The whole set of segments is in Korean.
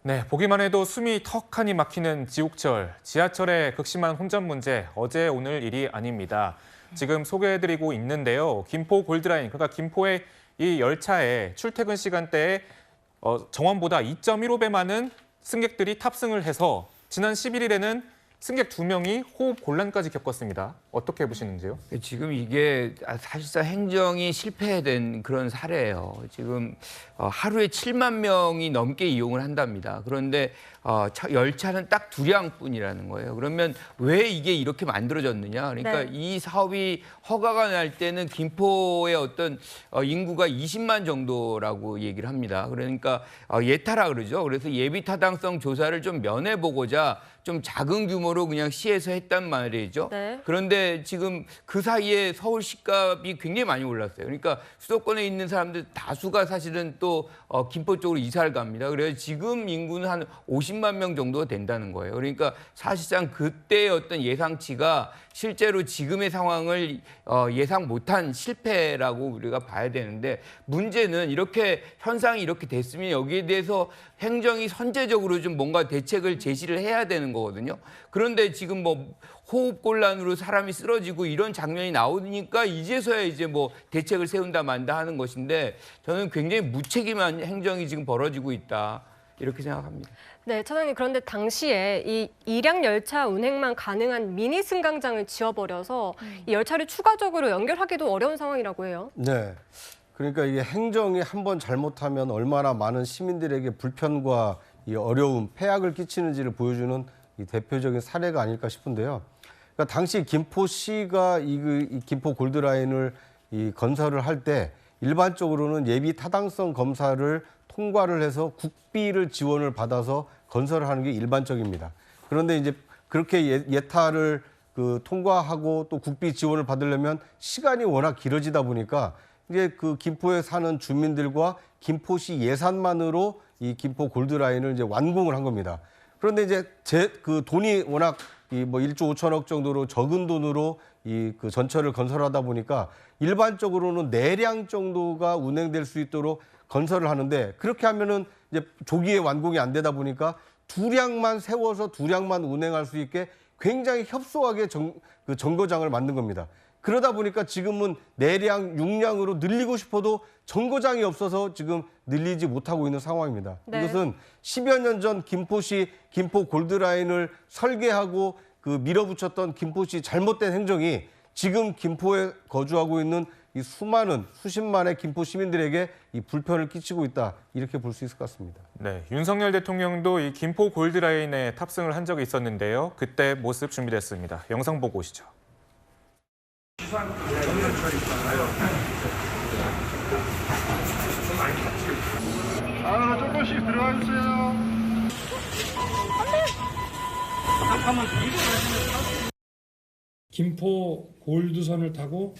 네, 보기만 해도 숨이 턱하니 막히는 지옥철, 지하철의 극심한 혼잡 문제, 어제 오늘 일이 아닙니다. 지금 소개해드리고 있는데요. 김포 골드라인, 그러니까 김포의 이 열차의 출퇴근 시간대에 정원보다 2.15배 많은 승객들이 탑승을 해서 지난 11일에는 승객 2명이 호흡 곤란까지 겪었습니다. 어떻게 보시는지요? 지금 이게 사실상 행정이 실패된 그런 사례예요. 지금 하루에 7만 명이 넘게 이용을 한답니다. 그런데 열차는 딱 2량뿐이라는 거예요. 그러면 왜 이게 이렇게 만들어졌느냐? 그러니까 네. 이 사업이 허가가 날 때는 김포의 어떤 인구가 20만 정도라고 얘기를 합니다. 그러니까 예타라 그러죠. 그래서 예비 타당성 조사를 좀 면해보고자 좀 작은 규모로 그냥 시에서 했단 말이죠. 네. 그런데 지금 그 사이에 서울 집값이 굉장히 많이 올랐어요. 그러니까 수도권에 있는 사람들 다수가 사실은 또 김포 쪽으로 이사를 갑니다. 그래서 지금 인구는 한 50만 명 정도가 된다는 거예요. 그러니까 사실상 그때의 어떤 예상치가 실제로 지금의 상황을 예상 못한 실패라고 우리가 봐야 되는데, 문제는 이렇게 현상이 이렇게 됐으면 여기에 대해서 행정이 선제적으로 좀 뭔가 대책을 제시를 해야 되는 거거든요. 그런데 지금 뭐 호흡곤란으로 사람이 쓰러지고 이런 장면이 나오니까 이제서야 이제 뭐 대책을 세운다 만다 하는 것인데, 저는 굉장히 무책임한 행정이 지금 벌어지고 있다, 이렇게 생각합니다. 네, 차장님, 그런데 당시에 이 일량 열차 운행만 가능한 미니 승강장을 지어버려서 이 열차를 추가적으로 연결하기도 어려운 상황이라고 해요. 네. 그러니까 이게 행정이 한번 잘못하면 얼마나 많은 시민들에게 불편과 이 어려움, 폐악을 끼치는지를 보여주는 이 대표적인 사례가 아닐까 싶은데요. 그러니까 당시 김포시가 이 김포 골드라인을 건설을 할 때 일반적으로는 예비 타당성 검사를 통과를 해서 국비를 지원을 받아서 건설을 하는 게 일반적입니다. 그런데 이제 그렇게 예타를 통과하고 또 국비 지원을 받으려면 시간이 워낙 길어지다 보니까 이제 그 김포에 사는 주민들과 김포시 예산만으로 이 김포 골드라인을 이제 완공을 한 겁니다. 그런데 이제 돈이 워낙 뭐 1조 5천억 정도로 적은 돈으로 그 전철을 건설하다 보니까 일반적으로는 4량 정도가 운행될 수 있도록 건설을 하는데, 그렇게 하면은 이제 조기에 완공이 안 되다 보니까 2량만 세워서 2량만 운행할 수 있게 굉장히 협소하게 정거장을 만든 겁니다. 그러다 보니까 지금은 4량, 6량으로 늘리고 싶어도 정거장이 없어서 지금 늘리지 못하고 있는 상황입니다. 네. 이것은 10여 년 전 김포시 김포 골드라인을 설계하고 밀어붙였던 김포시 잘못된 행정이 지금 김포에 거주하고 있는 이 수십만의 김포 시민들에게 이 불편을 끼치고 있다, 이렇게 볼 수 있을 것 같습니다. 네, 윤석열 대통령도 이 김포 골드라인에 탑승을 한 적이 있었는데요. 그때 모습 준비됐습니다. 영상 보고 오시죠. 조금씩 들어가 주세요. 김포 골드선을 타고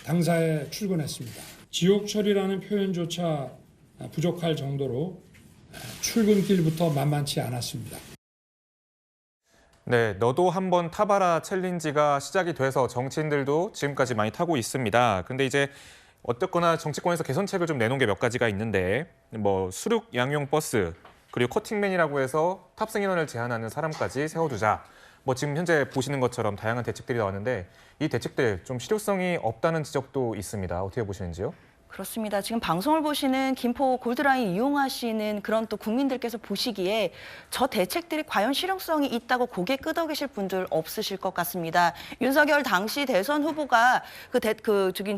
당사에 출근했습니다. 지옥철이라는 표현조차 부족할 정도로 출근길부터 만만치 않았습니다. 네, 너도 한번 타봐라 챌린지가 시작이 돼서 정치인들도 지금까지 많이 타고 있습니다. 근데 이제 어쨌거나 정치권에서 개선책을 좀 내놓은 게 몇 가지가 있는데, 뭐 수륙 양용 버스, 그리고 커팅맨이라고 해서 탑승 인원을 제한하는 사람까지 세워두자. 뭐 지금 현재 보시는 것처럼 다양한 대책들이 나왔는데, 이 대책들 좀 실효성이 없다는 지적도 있습니다. 어떻게 보시는지요? 그렇습니다. 지금 방송을 보시는 김포 골드라인 이용하시는 그런 또 국민들께서 보시기에 저 대책들이 과연 실용성이 있다고 고개 끄덕 계실 분들 없으실 것 같습니다. 윤석열 당시 대선 후보가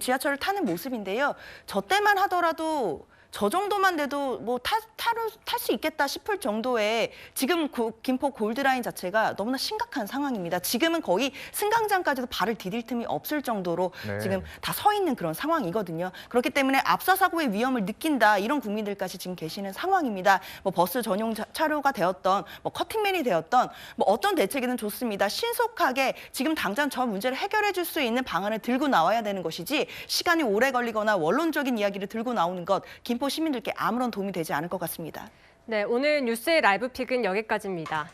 지하철을 타는 모습인데요. 저 때만 하더라도 저 정도만 돼도 뭐 탈 수 있겠다 싶을 정도의 지금 김포 골드라인 자체가 너무나 심각한 상황입니다. 지금은 거의 승강장까지도 발을 디딜 틈이 없을 정도로 네. 지금 다 서 있는 그런 상황이거든요. 그렇기 때문에 압사 사고의 위험을 느낀다, 이런 국민들까지 지금 계시는 상황입니다. 뭐 버스 전용 차로가 되었던, 뭐 커팅맨이 되었던, 뭐 어떤 대책이든 좋습니다. 신속하게 지금 당장 저 문제를 해결해 줄 수 있는 방안을 들고 나와야 되는 것이지, 시간이 오래 걸리거나 원론적인 이야기를 들고 나오는 것 김포 시민들께 아무런 도움이 되지 않을 것 같습니다. 네, 오늘 뉴스의 라이브 픽은 여기까지입니다.